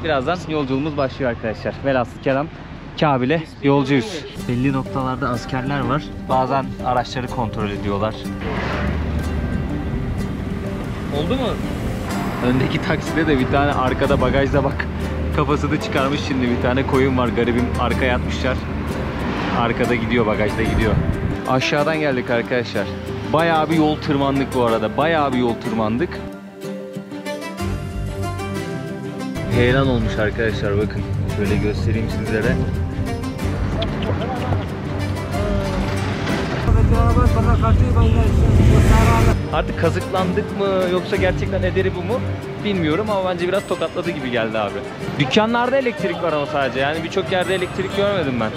birazdan yolculuğumuz başlıyor arkadaşlar. Velhasıl kelam Kabil'e yolcuyuz. Belli noktalarda askerler var. Bazen araçları kontrol ediyorlar. Oldu mu? Öndeki takside de bir tane arkada bagajda bak. Kafasını çıkarmış şimdi bir tane koyun var garibim. Arkaya yatmışlar. Arkada gidiyor, bagajda gidiyor. Aşağıdan geldik arkadaşlar. Bayağı bir yol tırmandık bu arada. Bayağı bir yol tırmandık. Heyelan olmuş arkadaşlar, bakın. Şöyle göstereyim sizlere. Artık kazıklandık mı yoksa gerçekten ederi bu mu bilmiyorum ama bence biraz tokatladı gibi geldi abi. Dükkanlarda elektrik var ama sadece, yani birçok yerde elektrik görmedim ben.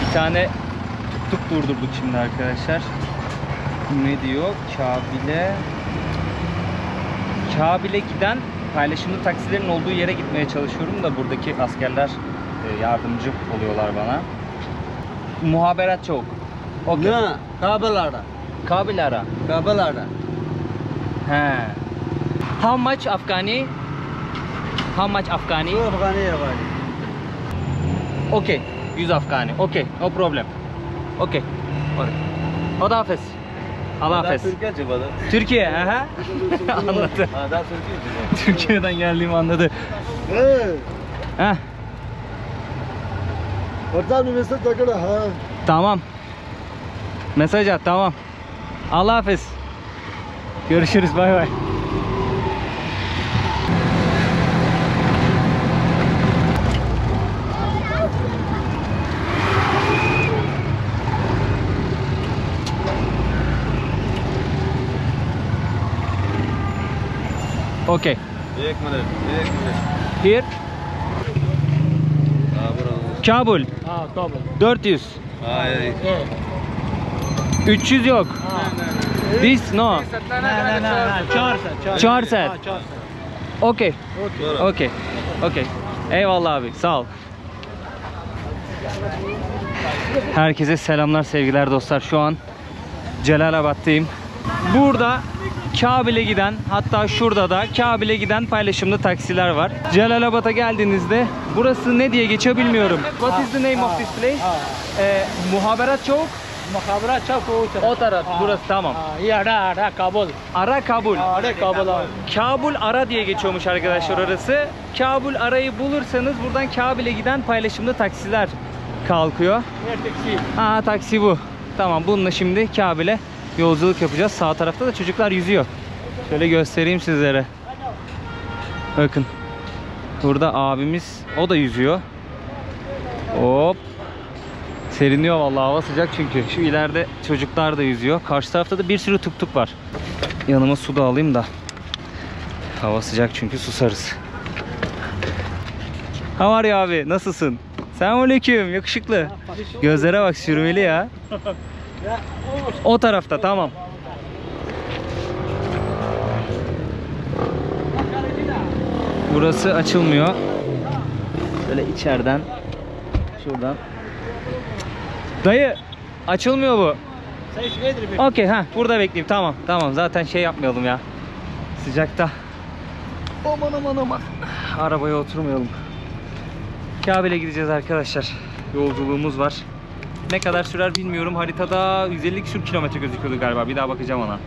Bir tane tuk tuk durdurduk şimdi arkadaşlar. Ne diyor? Kabil'e giden paylaşımlı taksilerin olduğu yere gitmeye çalışıyorum da buradaki askerler yardımcı oluyorlar bana. Muhaberat çok. Okay. Ne? Kabil'ara. Kabil'ara. Kabil'ara. He. How much Afghani? How much Afghani? Afghani. Okay. 100 Afghani. Okay. No problem. Okay. Allah hafız. Allah hafız. Türkiye. Aha. Anladı. Türkiye'den geldiğimi anladı. Heh. Tamam. Mesaj at, tamam. Allah hafız. Görüşürüz, bay bay. Okay. Here. Kabul. Kabul. 400. 300 yok. This no. Çarset. Okay. Okay. Okay. Eyvallah abi. Sağ ol. Herkese selamlar, sevgiler dostlar. Şu an Celalabad'tayım. Burada Kabil'e giden, hatta şurada da Kabil'e giden paylaşımlı taksiler var. Celalabad'a geldiğinizde burası ne diye geçiyor bilmiyorum. What is the name of this place? Muhaberat çok. Muhaberat çok o taraf. Burası tamam. Ara Kabul. Ara Kabul. Ara Kabul. Kabul Ara diye geçiyormuş arkadaşlar orası. Kabul Ara'yı bulursanız buradan Kabil'e giden paylaşımlı taksiler kalkıyor. Taksi. Taksi bu. Tamam, bununla şimdi Kabil'e yolculuk yapacağız. Sağ tarafta da çocuklar yüzüyor. Şöyle göstereyim sizlere. Bakın. Burada abimiz, o da yüzüyor. Hop. Seriniyor vallahi, hava sıcak çünkü. Şu ileride çocuklar da yüzüyor. Karşı tarafta da bir sürü tuk tuk var. Yanıma su da alayım da. Hava sıcak çünkü, susarız. How are you abi? Nasılsın? Selamünaleyküm, yakışıklı. Gözlere bak, sürmeli ya. O tarafta, tamam. Burası açılmıyor. Böyle içeriden, şuradan. Dayı, açılmıyor bu. Okey, burada bekleyeyim. Tamam, tamam. Zaten şey yapmayalım ya. Sıcakta. Aman. Arabaya oturmayalım. Kabil'e gideceğiz arkadaşlar. Yolculuğumuz var. Ne kadar sürer bilmiyorum. Haritada 150 küsur kilometre gözüküyordu galiba. Bir daha bakacağım ona.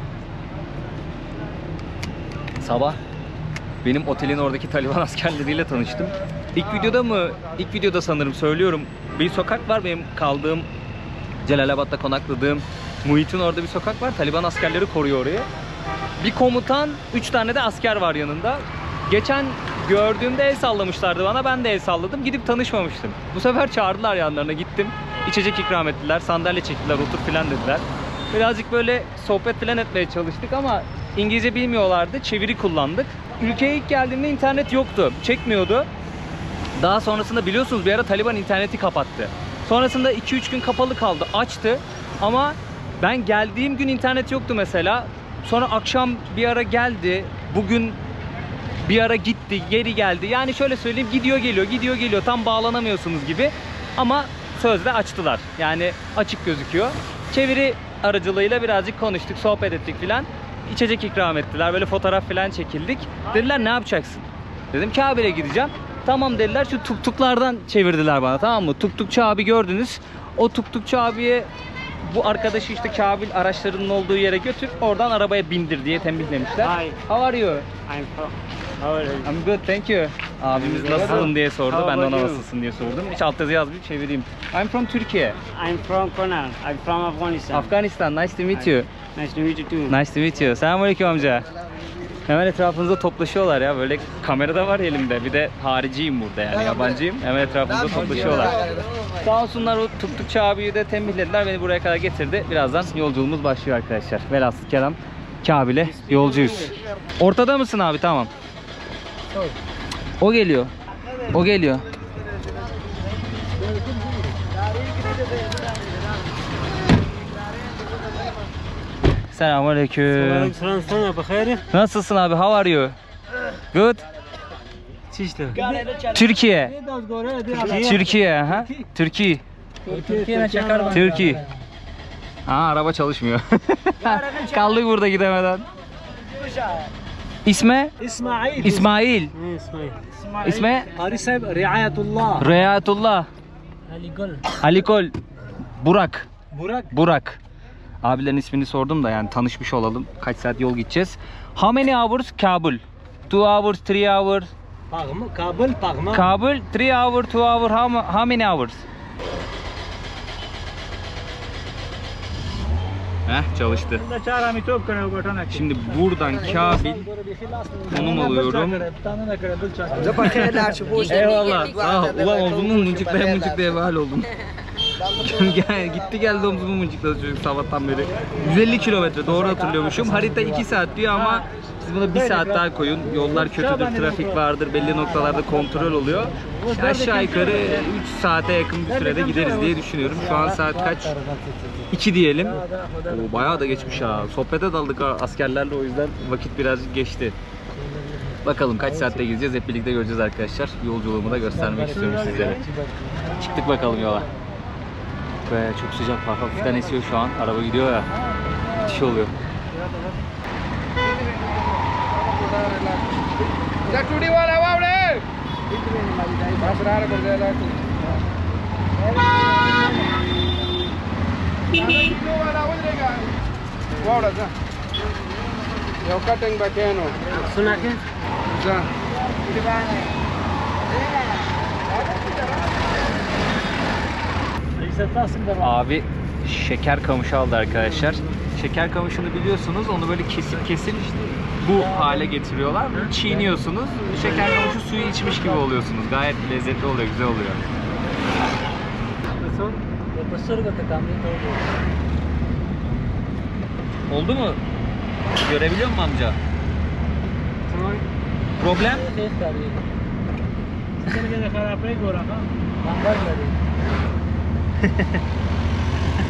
Sabah benim otelin oradaki Taliban askerleriyle tanıştım. İlk videoda sanırım söylüyorum. Bir sokak var benim kaldığım, Celalabad'da konakladığım muhitin orada bir sokak var. Taliban askerleri koruyor orayı. Bir komutan, 3 tane de asker var yanında. Geçen gördüğümde el sallamışlardı bana. Ben de el salladım. Gidip tanışmamıştım. Bu sefer çağırdılar yanlarına, gittim. İçecek ikram ettiler. Sandalye çektiler. Otur filan dediler. Birazcık böyle sohbet filan etmeye çalıştık ama İngilizce bilmiyorlardı. Çeviri kullandık. Ülkeye ilk geldiğimde internet yoktu. Çekmiyordu. Daha sonrasında biliyorsunuz bir ara Taliban interneti kapattı. Sonrasında 2-3 gün kapalı kaldı. Açtı. Ama ben geldiğim gün internet yoktu mesela. Sonra akşam bir ara geldi. Bugün bir ara gitti, geri geldi. Yani şöyle söyleyeyim, gidiyor geliyor, gidiyor geliyor. Tam bağlanamıyorsunuz gibi. Ama sözde açtılar. Yani açık gözüküyor. Çeviri aracılığıyla birazcık konuştuk, sohbet ettik filan. İçecek ikram ettiler. Böyle fotoğraf filan çekildik. Dediler ne yapacaksın? Dedim Kabil'e gideceğim. Tamam dediler, şu tuktuklardan çevirdiler bana, tamam mı? Tuktukçu abi gördünüz. O tuktukçu abiye bu arkadaşı işte Kabil araçlarının olduğu yere götür, oradan arabaya bindir diye tembihlemişler. Hi. How are you? I'm from. How are you? I'm good, thank you. Abimiz nasılsın diye sordu. How Ben de ona about you? nasılsın diye sordum. Hiç alt yazı yazmayıp çevireyim. I'm from Turkey. I'm from Konan. I'm from Afghanistan. Afganistan. Nice to meet you. Nice to meet you too. Nice to meet you. Selamünaleyküm amca. Hemen etrafınızda toplaşıyorlar ya. Böyle kamera da var elimde. Bir de hariciyim burada yani. Yabancıyım. Hemen etrafınızda toplaşıyorlar. Sağ olsunlar, o tuktukçu abiyi de tembihlediler. Beni buraya kadar getirdi. Birazdan yolculuğumuz başlıyor arkadaşlar. Velhasıl kelam Kabil'e yolcuyuz. Ortada mısın abi? Tamam. O geliyor. O geliyor. Selamünaleyküm. Nasılsın abi? How are you? Good. Türkiye. Türkiye, ha? Türkiye. Türkiye. Araba çalışmıyor. Kaldık burada gidemeden. İsme? İsmail. İsmail. İsme? Qari sahib Riayetullah. Reyatullah. Alikol. Burak. Burak. Burak. Abilerin ismini sordum da yani tanışmış olalım. Kaç saat yol gideceğiz? How many hours Kabul? 2 hours, 3 hours. Kabul, Pagma. Kabul, 3 hours, 2 hours. How many hours? Çalıştı. Şimdi buradan Kabil konum alıyorum. Eyvallah. Sağ ol. Ulan omzumu mıncıklaya hal oldum. Gitti geldi omzumu mıncıkladı çocuk sabahtan beri. 150 kilometre doğru hatırlıyormuşum. Harita 2 saat diyor ama siz buna 1 saat daha koyun. Yollar kötüdür, trafik vardır, belli noktalarda kontrol oluyor. Aşağı yukarı 3 saate yakın bir sürede gideriz diye düşünüyorum. Şu an saat kaç? 2 diyelim. Bayağı da geçmiş ha. Sohbete daldık askerlerle, o yüzden vakit birazcık geçti. Bakalım kaç saatte gideceğiz, hep birlikte göreceğiz arkadaşlar. Yolculuğumu da göstermek istiyorum sizlere. Çıktık bakalım yola. Ve çok sıcak, hafiften esiyor şu an. Araba gidiyor ya. Müthiş oluyor. Abi şeker kamışı aldı arkadaşlar. Şeker kamışını biliyorsunuz, onu böyle kesip bu hale getiriyorlar. Bunu çiğniyorsunuz. Şeker kamışı suyu içmiş gibi oluyorsunuz. Gayet lezzetli oluyor, güzel oluyor. Oldu mu? Görebiliyor musun amca? Problem?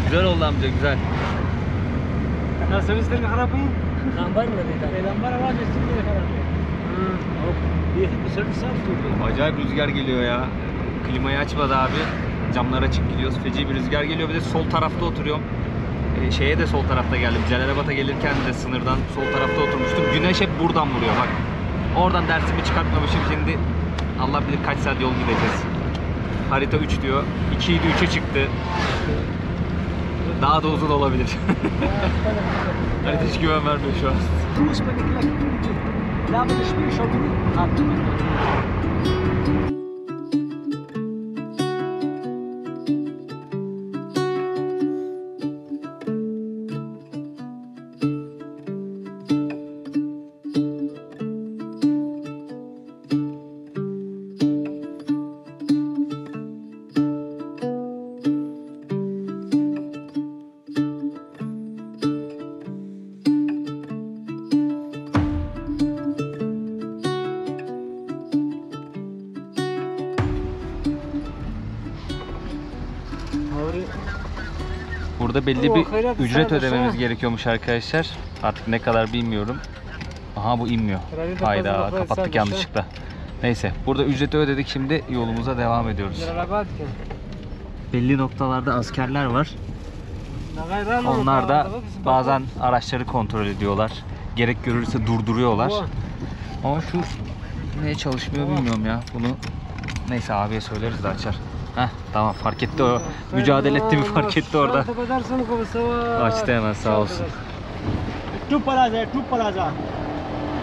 Güzel oldu amca, güzel. Nasıl istedim harapi? Acayip rüzgar geliyor ya. Klimayı açmadı abi. Camlar açık gidiyoruz. Feci bir rüzgar geliyor. Bir de sol tarafta oturuyorum. Şeye de sol tarafta geldim. Celalebat'a gelirken de sınırdan sol tarafta oturmuştum. Güneş hep buradan vuruyor bak. Oradan dersimi çıkartmamışım. Şimdi Allah bilir kaç saat yol gideceğiz. Harita 3 diyor. 2 idi 3'e çıktı. Daha da uzun olabilir. Harita hiç güven vermiyor şu an. Burada belli bir ücret ödememiz gerekiyormuş arkadaşlar. Artık ne kadar bilmiyorum. Aha bu inmiyor. Hayda, kapattık yanlışlıkla. Neyse, burada ücreti ödedik, şimdi yolumuza devam ediyoruz. Belli noktalarda askerler var. Onlar da bazen araçları kontrol ediyorlar. Gerek görürse durduruyorlar. Ama şu niye çalışmıyor bilmiyorum ya. Bunu neyse abiye söyleriz de açar. Heh, tamam, fark etti o. Mücadele ettiğimi fark etti orada. Açtı hemen, sağ olsun.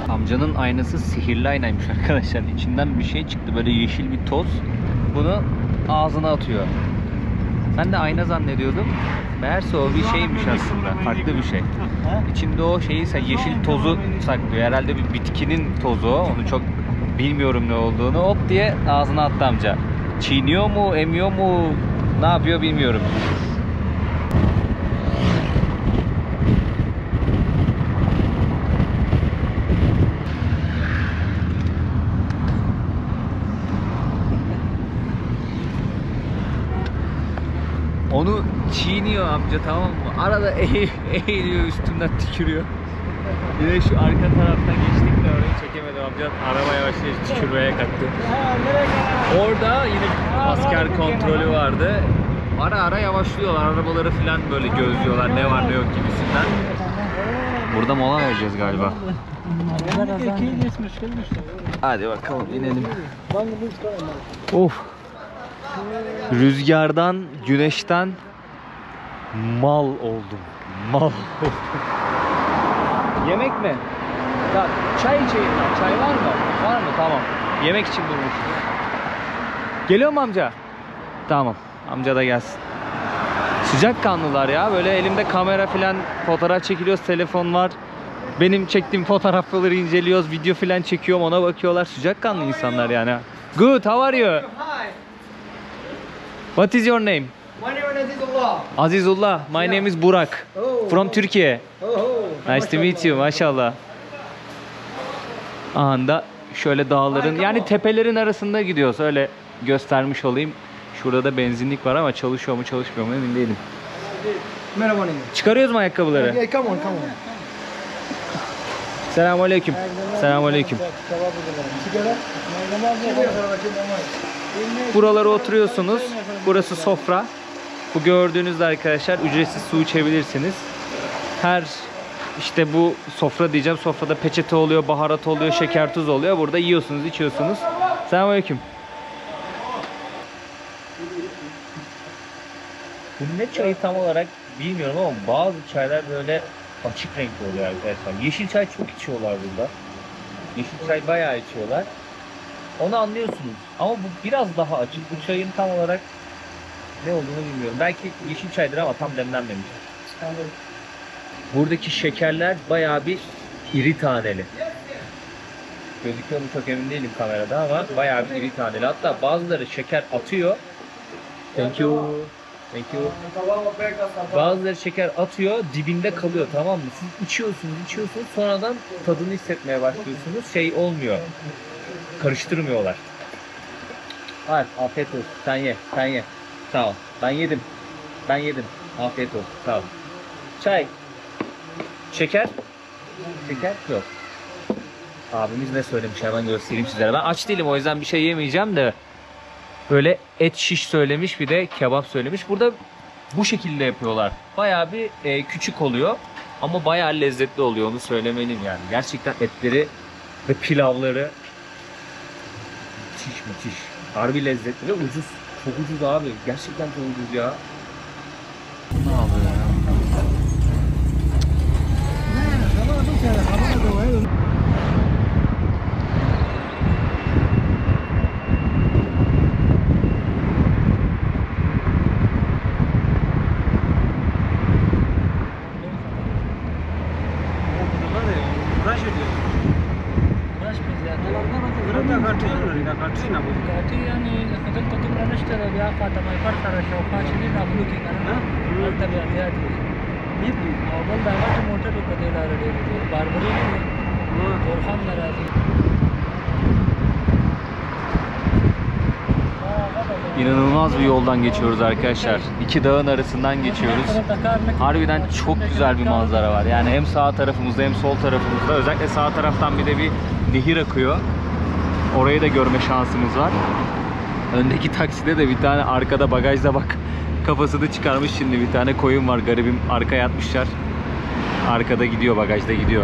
Amcanın aynası sihirli aynaymış arkadaşlar. İçinden bir şey çıktı, böyle yeşil bir toz. Bunu ağzına atıyor. Ben de ayna zannediyordum. Meğerse o bir şeymiş aslında. Farklı bir şey. İçinde o şeyi, yeşil tozu saklıyor. Herhalde bir bitkinin tozu o. Onu çok bilmiyorum ne olduğunu. Hop diye ağzına attı amca. Çiğniyor mu, emiyor mu, ne yapıyor bilmiyorum. Onu çiğniyor amca, tamam mı? Arada eğiliyor, üstümden tükürüyor. Bir de şu arka taraftan geçtik de orayı çekemedim amca. Araba yavaşlayınca tükürmeye kalktı. Orada yine asker kontrolü vardı. Ara ara yavaşlıyorlar. Arabaları falan böyle gözlüyorlar. Ne var ne yok gibisinden. Burada mola vereceğiz galiba. Hadi bakalım inelim. Of. Rüzgardan, güneşten mal oldum. Mal oldum. Yemek mi? Ya, çay içeyim ben. Çay var mı? Var mı? Tamam. Yemek için durmuş. Geliyor mu amca? Tamam. Amca da gelsin. Sıcakkanlılar ya. Böyle elimde kamera falan, fotoğraf çekiliyoruz. Telefon var. Benim çektiğim fotoğrafları inceliyoruz. Video falan çekiyorum. Ona bakıyorlar. Sıcakkanlı insanlar yani. Good. How are you? What is your name? My name is Azizullah. Azizullah. My name is Burak. From Türkiye. Nice to meet you. Maşallah. Anda şöyle dağların, yani tepelerin arasında gidiyoruz. Öyle göstermiş olayım. Şurada da benzinlik var ama çalışıyor mu çalışmıyor mu emin değilim. Merhaba. Çıkarıyoruz mu ayakkabıları? Yeah, come on. Selamünaleyküm. Selamünaleyküm. Buralara oturuyorsunuz. Burası sofra. Bu gördüğünüzde arkadaşlar ücretsiz su içebilirsiniz. Her işte bu sofra diyeceğim. Sofrada peçete oluyor, baharat oluyor, şeker, tuz oluyor. Burada yiyorsunuz, içiyorsunuz. Selamünaleyküm. Bu ne çayı tam olarak bilmiyorum ama bazı çaylar böyle açık renkli oluyor arkadaşlar. Yeşil çay çok içiyorlar burada. Yeşil çay bayağı içiyorlar. Onu anlıyorsunuz. Ama bu biraz daha açık. Bu çayın tam olarak ne olduğunu bilmiyorum. Belki yeşil çaydır ama tam demlenmemiş. Buradaki şekerler bayağı bir iri taneli. Gözüküyor mu çok emin değilim kamerada ama bayağı bir iri taneli. Hatta bazıları şeker atıyor. Thank you. Thank you. Bazıları şeker atıyor, dibinde kalıyor, tamam mı? Siz içiyorsunuz, sonradan tadını hissetmeye başlıyorsunuz. Şey olmuyor. Karıştırmıyorlar. Hayır, afiyet olsun. Sen ye. Sağ ol. Ben yedim. Afiyet olsun. Sağ ol. Çay. Şeker? Şeker? Yok. Abimiz ne söylemiş, hemen göstereyim sizlere. Ben aç değilim, o yüzden bir şey yemeyeceğim de. Böyle et şiş söylemiş, bir de kebap söylemiş. Burada bu şekilde yapıyorlar. Bayağı bir küçük oluyor ama bayağı lezzetli oluyor, onu söylemeliyim yani. Gerçekten etleri ve pilavları müthiş. Harbi lezzetli ve ucuz. Çok ucuz abi. Gerçekten çok ucuz ya. Ne yapıyor ya? İnanılmaz bir yoldan geçiyoruz arkadaşlar. İki dağın arasından geçiyoruz. Harbiden çok güzel bir manzara var. Yani hem sağ tarafımızda hem sol tarafımızda. Özellikle sağ taraftan bir de bir nehir akıyor. Orayı da görme şansımız var. Öndeki takside de bir tane arkada bagajda bak kafasını çıkarmış şimdi bir tane koyun var garibim, arkaya atmışlar. Arkada gidiyor, bagajda gidiyor.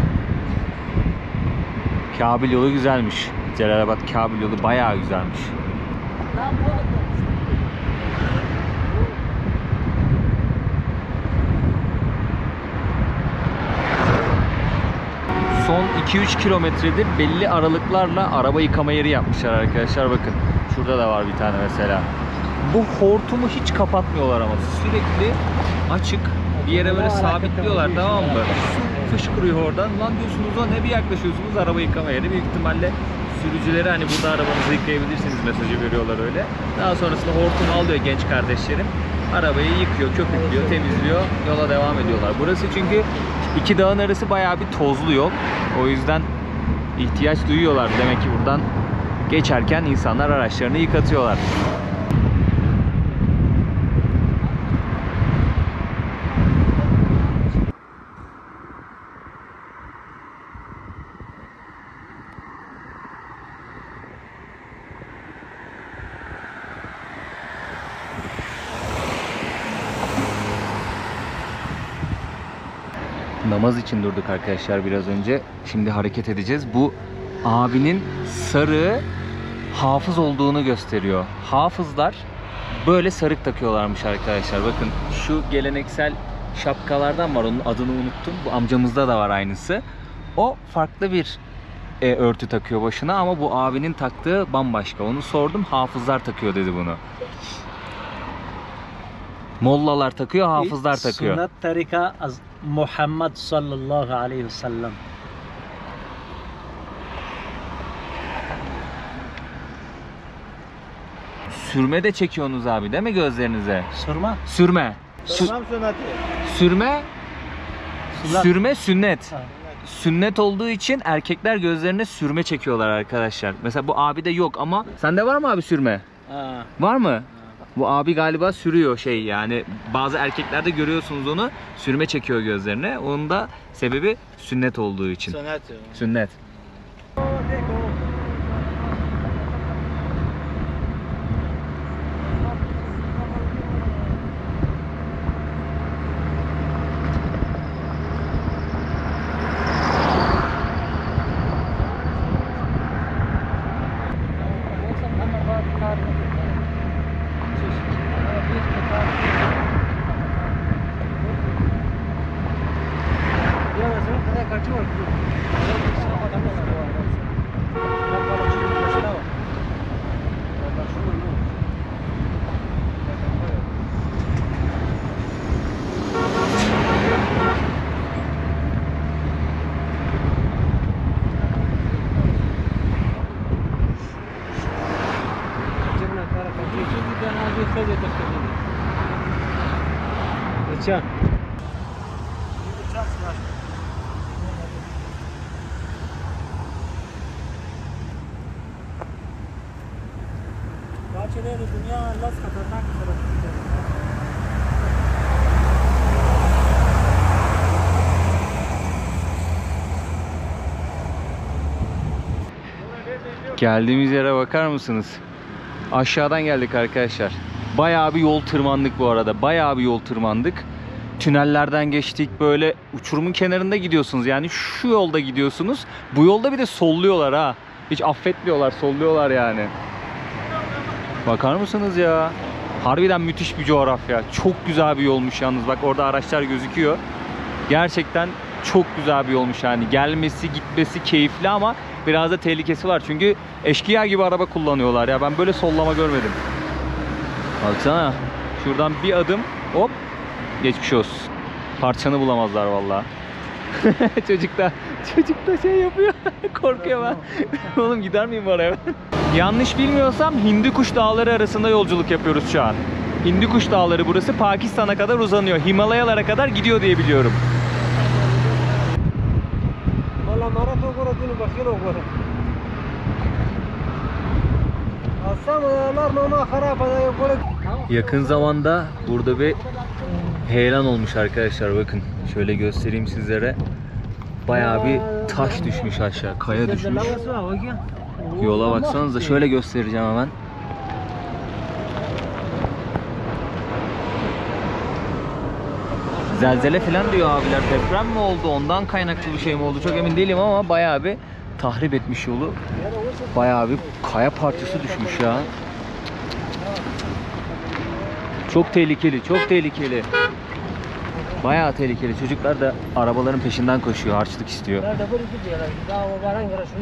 Kabil yolu güzelmiş. Celalabad Kabil yolu bayağı güzelmiş. Son 2-3 kilometredir belli aralıklarla araba yıkama yeri yapmışlar arkadaşlar. Bakın şurada da var bir tane mesela. Bu hortumu hiç kapatmıyorlar ama sürekli açık bir yere böyle sabitliyorlar, tamam mı? Su fışkırıyor oradan. Lan diyorsunuz lan, ne bir yaklaşıyorsunuz araba yıkama yeri. Büyük ihtimalle sürücülere hani burada arabanızı yıkayabilirsiniz mesajı veriyorlar öyle. Daha sonrasında hortumu alıyor genç kardeşlerim. Arabayı yıkıyor, köpüklüyor, temizliyor, yola devam ediyorlar. Burası çünkü iki dağın arası bayağı bir tozlu yol. O yüzden ihtiyaç duyuyorlar. Demek ki buradan geçerken insanlar araçlarını yıkatıyorlar. Namaz için durduk arkadaşlar biraz önce. Şimdi hareket edeceğiz. Bu abinin sarığı hafız olduğunu gösteriyor. Hafızlar böyle sarık takıyorlarmış arkadaşlar. Bakın şu geleneksel şapkalardan var. Onun adını unuttum. Bu amcamızda da var aynısı. O farklı bir örtü takıyor başına ama bu abinin taktığı bambaşka. Onu sordum. Hafızlar takıyor dedi bunu. Mollalar takıyor, hafızlar takıyor. Sünnet tarika az Muhammed sallallahu aleyhi ve sellem. Sürme de çekiyorsunuz abi değil mi gözlerinize? Sürme? Sürme. Sürme. Sürme sünnet. Ha. Sünnet olduğu için erkekler gözlerine sürme çekiyorlar arkadaşlar. Mesela bu abi de yok ama sende var mı abi sürme? Ha. Var mı? Bu abi galiba sürüyor şey, yani bazı erkeklerde görüyorsunuz onu sürme çekiyor gözlerine. Onun da sebebi sünnet olduğu için. Sünnet. अच्छा दुनिया अल्लाह खतरनाक Geldiğimiz yere bakar mısınız? Aşağıdan geldik arkadaşlar. Bayağı bir yol tırmandık bu arada. Bayağı bir yol tırmandık. Tünellerden geçtik, böyle uçurumun kenarında gidiyorsunuz. Yani şu yolda gidiyorsunuz. Bu yolda bir de solluyorlar ha. Hiç affetmiyorlar, solluyorlar yani. Bakar mısınız ya? Harbiden müthiş bir coğrafya. Çok güzel bir yolmuş yalnız. Bak orada araçlar gözüküyor. Gerçekten çok güzel bir yolmuş yani. Gelmesi, gitmesi keyifli ama biraz da tehlikesi var. Çünkü eşkıya gibi araba kullanıyorlar ya. Ben böyle sollama görmedim. Baksana. Şuradan bir adım, hop, geçmiş olsun. Parçanı bulamazlar vallahi. Çocuk da şey yapıyor. Korkuyor ben. Oğlum gider miyim oraya? Yanlış bilmiyorsam Hindikuş Dağları arasında yolculuk yapıyoruz şu an. Hindikuş Dağları burası, Pakistan'a kadar uzanıyor. Himalayalara kadar gidiyor diye biliyorum. Yakın zamanda burada bir heyelan olmuş arkadaşlar, bakın şöyle göstereyim sizlere. Bayağı bir taş düşmüş aşağı, kaya düşmüş. Yola baksanıza, şöyle göstereceğim hemen. Zelzele falan diyor abiler, deprem mi oldu, ondan kaynaklı bir şey mi oldu çok emin değilim ama bayağı bir tahrip etmiş yolu. Bayağı bir kaya parçası düşmüş ya. Çok tehlikeli, çok tehlikeli. Bayağı tehlikeli. Çocuklar da arabaların peşinden koşuyor, harçlık istiyor.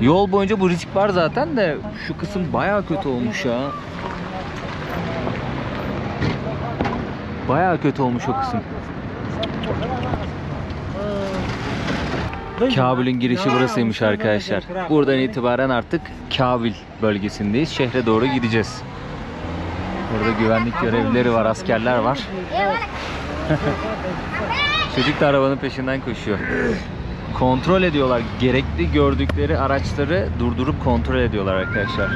Yol boyunca bu risk var zaten de şu kısım bayağı kötü olmuş ya. Bayağı kötü olmuş o kısım. Kabil'in girişi burasıymış arkadaşlar. Buradan itibaren artık Kabil bölgesindeyiz. Şehre doğru gideceğiz. Burada güvenlik görevlileri var, askerler var. Çocuk da arabanın peşinden koşuyor. Kontrol ediyorlar. Gerekli gördükleri araçları durdurup kontrol ediyorlar arkadaşlar.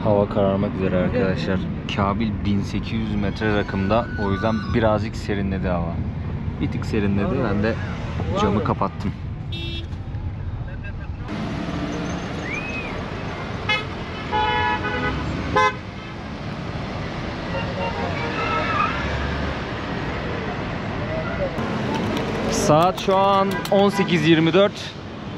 Hava kararmak üzere arkadaşlar. Kabil 1800 metre rakımda. O yüzden birazcık serinledi hava. Bir tık serinledi. Ben de camı kapattım. Saat şu an 18:24.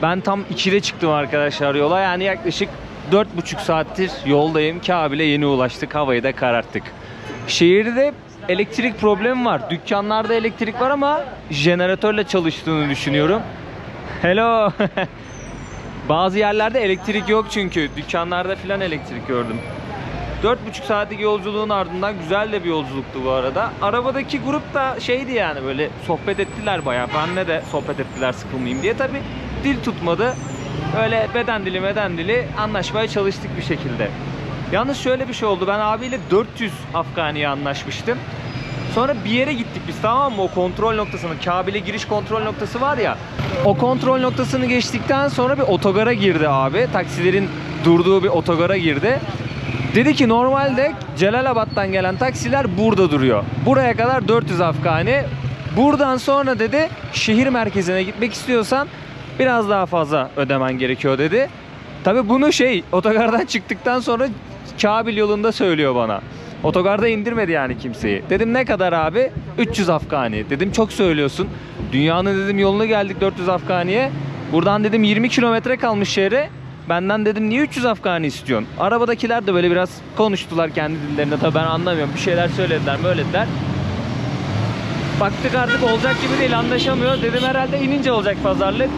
Ben tam 2'de çıktım arkadaşlar yola. Yani yaklaşık 4,5 saattir yoldayım. Kabil'e yeni ulaştık. Havayı da kararttık. Şehirde elektrik problemi var. Dükkanlarda elektrik var ama jeneratörle çalıştığını düşünüyorum. Hello. Bazı yerlerde elektrik yok çünkü. Dükkanlarda filan elektrik gördüm. 4,5 saatlik yolculuğun ardından güzel de bir yolculuktu bu arada. Arabadaki grup da şeydi yani, böyle sohbet ettiler bayağı. Benle de sohbet ettiler sıkılmayayım diye. Tabi dil tutmadı. Öyle beden dili anlaşmaya çalıştık bir şekilde. Yalnız şöyle bir şey oldu. Ben abiyle 400 Afgani'ye anlaşmıştım. Sonra bir yere gittik biz, tamam mı? O kontrol noktasının, Kabil'e giriş kontrol noktası var ya. O kontrol noktasını geçtikten sonra bir otogara girdi abi. Taksilerin durduğu bir otogara girdi. Dedi ki normalde Celalabad'dan gelen taksiler burada duruyor. Buraya kadar 400 Afgani. Buradan sonra dedi şehir merkezine gitmek istiyorsan biraz daha fazla ödemen gerekiyor dedi. Tabi bunu otogardan çıktıktan sonra Kabil yolunda söylüyor bana. Otogarda indirmedi yani kimseyi. Dedim ne kadar abi? 300 Afgani. Dedim çok söylüyorsun. Dünyanın dedim yoluna geldik 400 Afgani'ye. Buradan dedim 20 kilometre kalmış şehre. Benden dedim niye 300 Afgani istiyorsun? Arabadakiler de böyle biraz konuştular kendi dillerinde. Tabi ben anlamıyorum. Bir şeyler söylediler, böylediler. Baktık artık olacak gibi değil, anlaşamıyor. Dedim herhalde inince olacak pazarlık.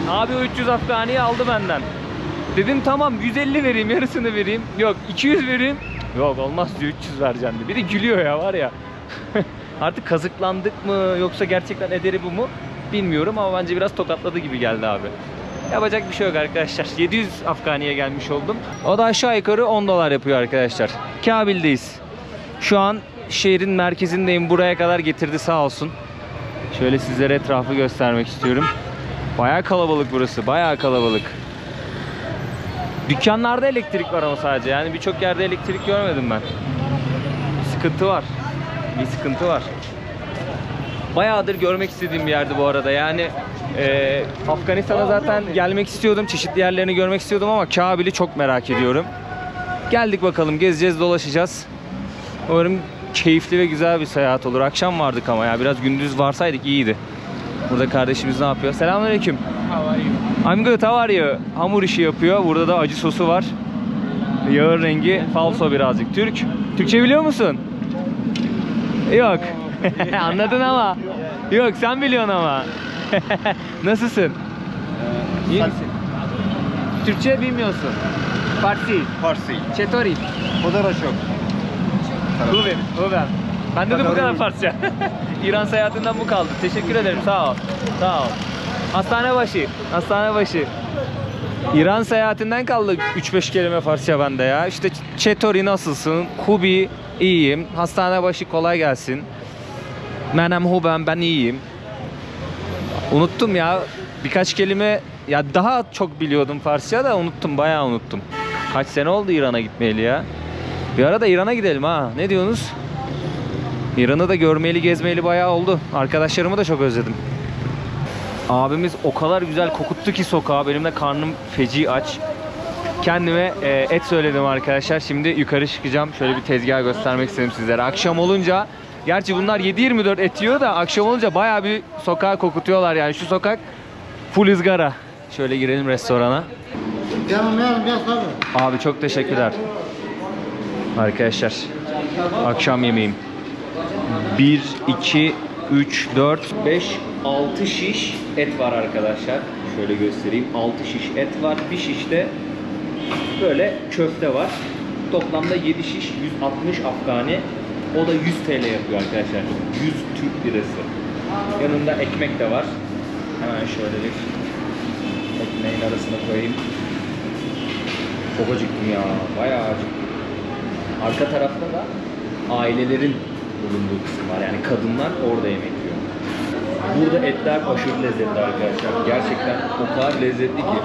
Abi o 300 Afgani'yi aldı benden. Dedim tamam 150 vereyim, yarısını vereyim. Yok 200 vereyim. Yok olmaz diyor, 300 vereceğim diyor. Bir de gülüyor ya, var ya. Artık kazıklandık mı yoksa gerçekten ederi bu mu bilmiyorum ama bence biraz tokatladı gibi geldi abi. Yapacak bir şey yok arkadaşlar. 700 Afgani'ye gelmiş oldum. O da aşağı yukarı 10 dolar yapıyor arkadaşlar. Kabil'deyiz. Şu an şehrin merkezindeyim. Buraya kadar getirdi sağ olsun. Şöyle sizlere etrafı göstermek istiyorum. Bayağı kalabalık burası. Bayağı kalabalık. Dükkanlarda elektrik var ama sadece. Yani birçok yerde elektrik görmedim ben. Sıkıntı var. Bir sıkıntı var. Bayağıdır görmek istediğim bir yerdi bu arada. Yani Afganistan'a zaten gelmek istiyordum. Çeşitli yerlerini görmek istiyordum ama Kabil'i çok merak ediyorum. Geldik bakalım. Gezeceğiz, dolaşacağız. Umarım keyifli ve güzel bir seyahat olur. Akşam vardık ama ya. Biraz gündüz varsaydık iyiydi. Burada kardeşimiz ne yapıyor? Selamünaleyküm. How are you? I'm good. How are you? Hamur işi yapıyor. Burada da acı sosu var. Yağın rengi falso birazcık. Türkçe biliyor musun? Yok. Anladın ama. Yok sen biliyorsun ama. Nasılsın? İyi misin? Türkçe bilmiyorsun. Farsi. Farsi. Çetori. Podaraşok. Hubem. Bende de bu kadar Farsça. İran seyahatinden bu kaldı. Teşekkür ederim. Sağ ol. Sağ ol. Hastane başı. İran seyahatinden kaldı 3-5 kelime Farsça bende ya. İşte Çetori nasılsın? Hubi iyiyim. Hastane başı kolay gelsin. Menem Hubem ben iyiyim. Unuttum ya. Birkaç kelime ya daha çok biliyordum Farsça da unuttum. Bayağı unuttum. Kaç sene oldu İran'a gitmeyeli ya. Bir ara da İran'a gidelim ha. Ne diyorsunuz? İran'ı da görmeyeli gezmeyeli bayağı oldu. Arkadaşlarımı da çok özledim. Abimiz o kadar güzel kokuttu ki sokağa. Benim de karnım feci aç. Kendime et söyledim arkadaşlar. Şimdi yukarı çıkacağım. Şöyle bir tezgah göstermek istedim sizlere. Akşam olunca, gerçi bunlar 7/24 et yiyor da akşam olunca bayağı bir sokağa kokutuyorlar yani. Şu sokak full ızgara. Şöyle girelim restorana. Abi çok teşekkürler. Arkadaşlar akşam yemeğim 1, 2, 3, 4, 5, 6 şiş et var arkadaşlar. Şöyle göstereyim. 6 şiş et var. Bir şiş de böyle köfte var. Toplamda 7 şiş 160 Afgani. O da 100 TL yapıyor arkadaşlar. 100 Türk lirası. Yanında ekmek de var. Hemen şöyle bir ekmeğin arasına koyayım. Çok acıktım ya. Bayağı acıktım. Arka tarafta da ailelerin bulunduğu kısım var. Yani kadınlar orada yemek yiyor. Burada etler aşırı lezzetli arkadaşlar. Gerçekten o kadar lezzetli ki.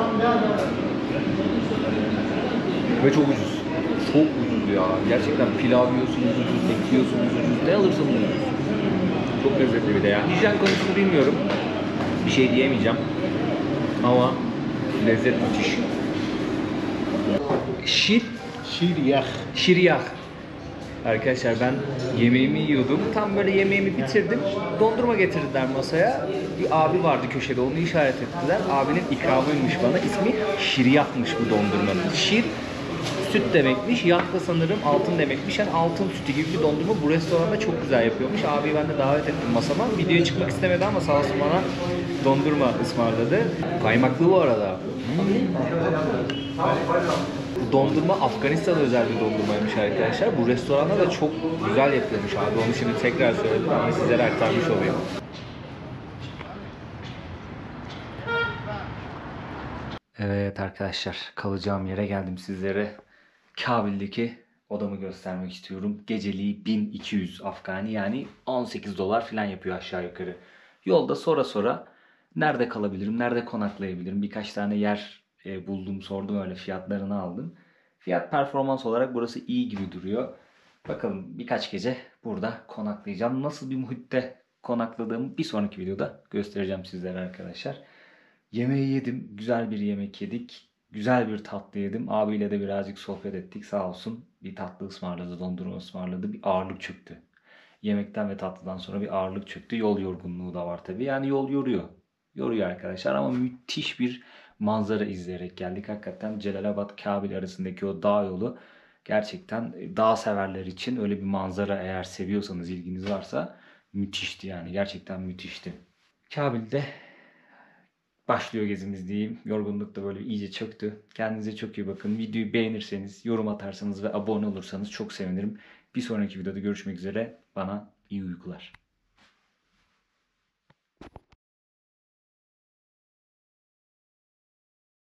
Ve çok ucuz. Çok ucuz ya. Gerçekten pilav yiyorsunuz ucuz, et yiyorsunuz ucuz. Ne alırsanız ucuz. Çok lezzetli bir de ya. Hijyen konusunu bilmiyorum. Bir şey diyemeyeceğim. Ama lezzet müthiş. Şiryah. Arkadaşlar ben yemeğimi yiyordum. Tam böyle yemeğimi bitirdim. Dondurma getirdiler masaya. Bir abi vardı köşede, onu işaret ettiler. Abinin ikramıymış bana. İsmi Şiryah'mış bu dondurmanın. Şir süt demekmiş. Yah da sanırım altın demekmiş. Yani altın sütü gibi bir dondurma. Bu restoranda çok güzel yapıyormuş. Abi ben de davet ettim masama. Videoya çıkmak istemedi ama sağ olsun bana dondurma ısmarladı. Kaymaklı bu arada. Dondurma Afganistan özel bir dondurmaymış arkadaşlar. Bu restoranda da çok güzel yapıyormuş abi. Onu şimdi tekrar söyledim ama sizlere aktarmış olayım. Evet arkadaşlar, kalacağım yere geldim. Sizlere Kabil'deki odamı göstermek istiyorum. Geceliği 1200 Afgani, yani 18 dolar falan yapıyor aşağı yukarı. Yolda sonra nerede kalabilirim, nerede konaklayabilirim, birkaç tane yer buldum, sordum, öyle fiyatlarını aldım. Fiyat performans olarak burası iyi gibi duruyor. Bakalım birkaç gece burada konaklayacağım. Nasıl bir muhitte konakladığımı bir sonraki videoda göstereceğim sizlere arkadaşlar. Yemeği yedim. Güzel bir yemek yedik. Güzel bir tatlı yedim. Abiyle de birazcık sohbet ettik. Sağ olsun bir tatlı ısmarladı, dondurma ısmarladı. Bir ağırlık çöktü. Yemekten ve tatlıdan sonra bir ağırlık çöktü. Yol yorgunluğu da var tabii. Yani yol yoruyor. Yoruyor arkadaşlar ama müthiş bir manzara izleyerek geldik. Hakikaten Celalabad Kabil arasındaki o dağ yolu gerçekten dağ severler için öyle bir manzara, eğer seviyorsanız, ilginiz varsa müthişti yani. Gerçekten müthişti. Kabil'de başlıyor gezimiz diyeyim. Yorgunluk da böyle iyice çöktü. Kendinize çok iyi bakın. Videoyu beğenirseniz, yorum atarsanız ve abone olursanız çok sevinirim. Bir sonraki videoda görüşmek üzere. Bana iyi uykular.